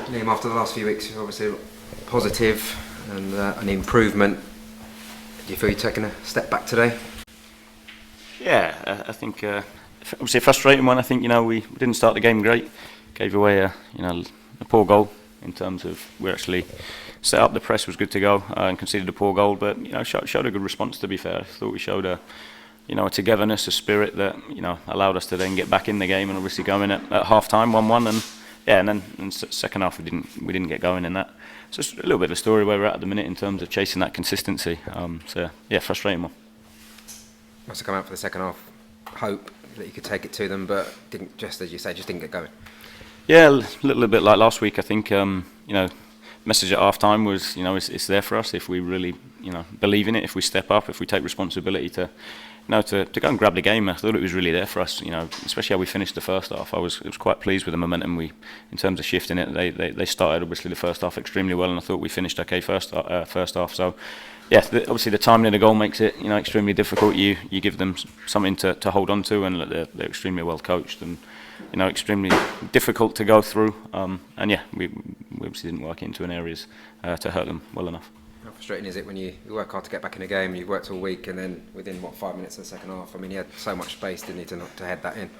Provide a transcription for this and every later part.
Liam, after the last few weeks, you're obviously positive and an improvement. Do you feel you're taking a step back today? Yeah, I think obviously a frustrating one. I think we didn't start the game great, gave away a poor goal in terms of we actually set up, the press was good to go and conceded a poor goal, but showed a good response. To be fair, I thought we showed a togetherness, a spirit that allowed us to then get back in the game and obviously go in at half time 1-1 and then in second half we didn't get going in that. So it's a little bit of a story where we're at the minute in terms of chasing that consistency. So yeah, frustrating one. Must have come out for the second half, hope that you could take it to them, but didn't, just as you say, just didn't get going. Yeah, a little bit like last week. I think message at half time was it's there for us if we really believe in it, if we step up, if we take responsibility to go and grab the game. I thought it was really there for us, especially how we finished the first half. I was quite pleased with the momentum in terms of shifting it. They started obviously the first half extremely well, and I thought we finished okay first half. So yeah, obviously the timing of the goal makes it extremely difficult. You give them something to hold on to, and they're extremely well coached and extremely difficult to go through. And yeah, we obviously didn't work into areas to hurt them well enough. How frustrating is it when you work hard to get back in a game, you've worked all week, and then within 5 minutes of the second half, I mean, you had so much space, didn't you, to head that in?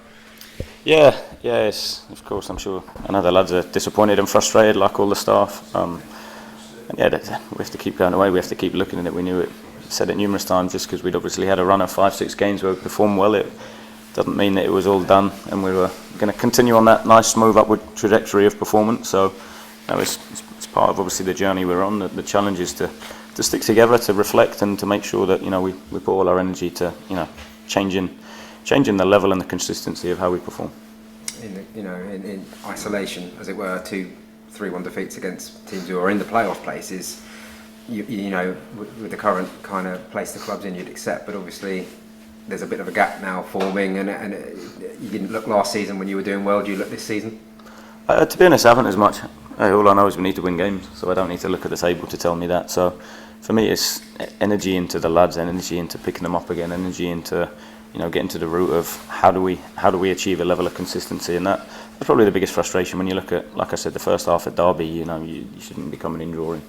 Yeah, it's, of course, I'm sure. I know the lads are disappointed and frustrated, like all the staff. And yeah, we have to keep going away. We have to keep looking at it. We knew it. Said it numerous times. Just because we'd obviously had a run of 5-6 games where we performed well, it doesn't mean that it was all done. And we were going to continue on that nice, smooth upward trajectory of performance. So it's part of obviously the journey we're on. The challenge is to stick together, to reflect, and to make sure that we put all our energy to changing the level and the consistency of how we perform. In isolation, as it were, 2-3-1 defeats against teams who are in the playoff places, with the current kind of place the club's in, you'd accept, but obviously there's a bit of a gap now forming, and you didn't look last season when you were doing well. Do you look this season? To be honest, I haven't as much. All I know is we need to win games, so I don't need to look at the table to tell me that. So for me, it's energy into the lads, energy into picking them up again, energy into getting to the root of how do we achieve a level of consistency, and that's probably the biggest frustration when you look at, like I said, the first half at Derby. You shouldn't be coming in drawing,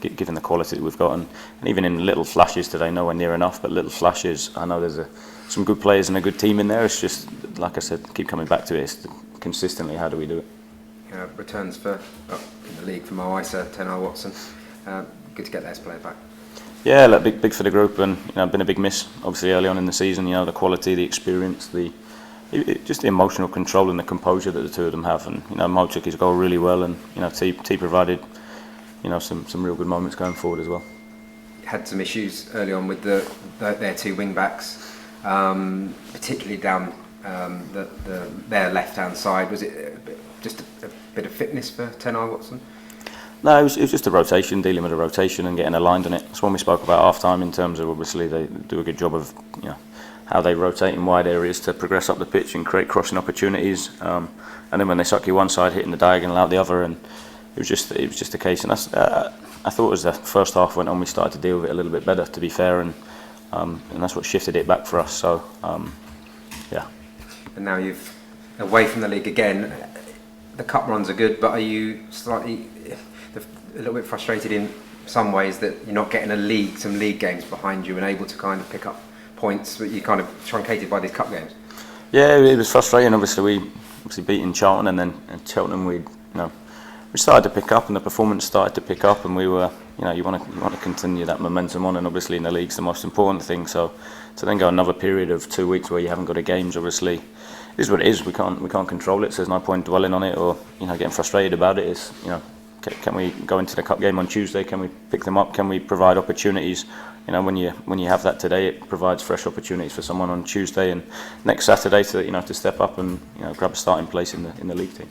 given the quality that we've got, and even in little flashes today, nowhere near enough, but little flashes. I know there's some good players and a good team in there. It's just, like I said, keep coming back to it. It's consistently, how do we do it? Returns in the league for Mo Isa, Tenor Watson. Good to get those players back. Yeah, big for the group, and been a big miss obviously early on in the season. The quality, the experience, just the emotional control and the composure that the two of them have. And Mo took his goal really well, and T provided some real good moments going forward as well. Had some issues early on with their two wing backs, particularly down their left hand side. Was it just a bit of fitness for Tenor Watson? No, it was just a rotation, dealing with a rotation and getting aligned on it. That's when we spoke about half time, in terms of obviously they do a good job of how they rotate in wide areas to progress up the pitch and create crossing opportunities. And then when they suck you one side, hitting the diagonal out the other, and it was just a case. And that's I thought as the first half went on, we started to deal with it a little bit better, to be fair, and that's what shifted it back for us. So yeah. And now you've away from the league again. The cup runs are good, but are you slightly a little bit frustrated in some ways that you're not getting some league games behind you and able to kind of pick up points, but you're kind of truncated by these cup games? Yeah, it was frustrating. Obviously, we beaten Charlton, and then at Cheltenham we started to pick up, and the performance started to pick up, and we were you want to continue that momentum on, and obviously in the league's the most important thing. So to then go another period of 2 weeks where you haven't got a games, obviously, it is what it is. We can't control it, so there's no point dwelling on it or getting frustrated about it. It's can we go into the cup game on Tuesday? Can we pick them up? Can we provide opportunities? When you have that today, it provides fresh opportunities for someone on Tuesday and next Saturday to step up and grab a starting place in the league team.